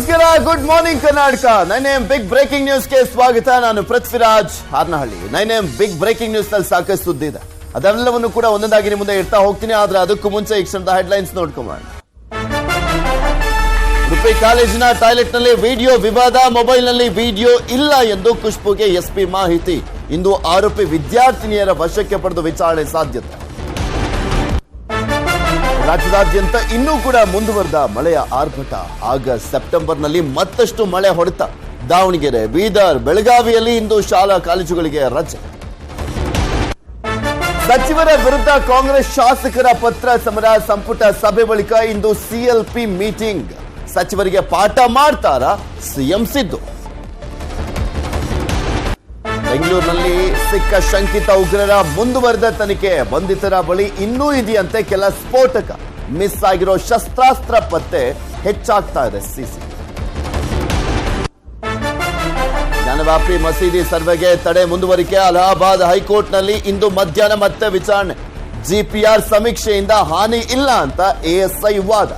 ನಮಸ್ಕಾರ, good morning Karnataka. ನೈನೇಮ್ big breaking ನ್ಯೂಸ್ಗೆ ಸ್ವಾಗತ. ನಾನು ಪೃಥ್ವಿರಾಜ್ ಹಾರ್ನಹಳ್ಳಿ. ನೈನೇಮ್ ಬಿಗ್ ಬ್ರೇಕಿಂಗ್ ನ್ಯೂಸ್ ನಲ್ಲಿ ಸಾಕಷ್ಟು ಸುದ್ದಿ ಇದೆ, ಅದೆಲ್ಲವನ್ನು ಕೂಡ ಒಂದೊಂದಾಗಿ ನಿಮ್ಮ ಮುಂದೆ ಇಡ್ತಾ ಹೋಗ್ತೀನಿ. ಆದ್ರೆ ಅದಕ್ಕೂ ಮುಂಚೆ ಈ ಕ್ಷಣದ ಹೆಡ್ಲೈನ್ಸ್ ನೋಡ್ಕೊಂಬೋಣ. ಉಡುಪಿ ಕಾಲೇಜಿನ ಟಾಯ್ಲೆಟ್ ನಲ್ಲಿ ವಿಡಿಯೋ ವಿವಾದ, ಮೊಬೈಲ್ ನಲ್ಲಿ ವಿಡಿಯೋ ಇಲ್ಲ ಎಂದು ಖುಷ್ಬುಗೆ ಎಸ್ಪಿ ಮಾಹಿತಿ. ಇಂದು ಆರೋಪಿ ವಿದ್ಯಾರ್ಥಿನಿಯರ ವಶಕ್ಕೆ ಪಡೆದು ವಿಚಾರಣೆ ಸಾಧ್ಯತೆ. ರಾಜ್ಯದಾದ್ಯಂತ ಇನ್ನೂ ಕೂಡ ಮುಂದುವರೆದ ಮಳೆಯ ಆರ್ಭಟ. ಆಗಸ್ಟ್ ಸೆಪ್ಟೆಂಬರ್ನಲ್ಲಿ ಮತ್ತಷ್ಟು ಮಳೆ ಹೊಡೆತ. ದಾವಣಗೆರೆ, ಬೀದರ್, ಬೆಳಗಾವಿಯಲ್ಲಿ ಇಂದು ಶಾಲಾ ಕಾಲೇಜುಗಳಿಗೆ ರಜೆ. ಸಚಿವರ ವಿರುದ್ಧ ಕಾಂಗ್ರೆಸ್ ಶಾಸಕರ ಪತ್ರ ಸಮರ. ಸಂಪುಟ ಸಭೆ ಬಳಿಕ ಇಂದು ಸಿಎಲ್ಪಿ ಮೀಟಿಂಗ್. ಸಚಿವರಿಗೆ ಪಾಠ ಮಾಡ್ತಾರಾ ಸಿಎಂ ಸಿದ್ದು? ಬೆಂಗಳೂರಿನಲ್ಲಿ ಸಿಕ್ಕ ಶಂಕಿತ ಉಗ್ರರ ಮುಂದುವರೆದ ತನಿಖೆ. ಬಂಧಿತರ ಬಳಿ ಇನ್ನೂ ಇದೆಯಂತೆ ಕೆಲ ಸ್ಫೋಟಕ. ಮಿಸ್ ಆಗಿರೋ ಶಸ್ತ್ರಾಸ್ತ್ರ ಪತ್ತೆ ಹೆಚ್ಚಾಗ್ತಾ ಇದೆ. ಸಿಸಿ ಜ್ಞಾನವಾಪಿ ಮಸೀದಿ ಸರ್ವೆಗೆ ತಡೆ ಮುಂದುವರಿಕೆ. ಅಲಹಾಬಾದ್ ಹೈಕೋರ್ಟ್ನಲ್ಲಿ ಇಂದು ಮಧ್ಯಾಹ್ನ ಮತ್ತೆ ವಿಚಾರಣೆ. ಜಿಪಿಆರ್ ಸಮೀಕ್ಷೆಯಿಂದ ಹಾನಿ ಇಲ್ಲ ಅಂತ ಎಎಸ್ಐ ವಾದ.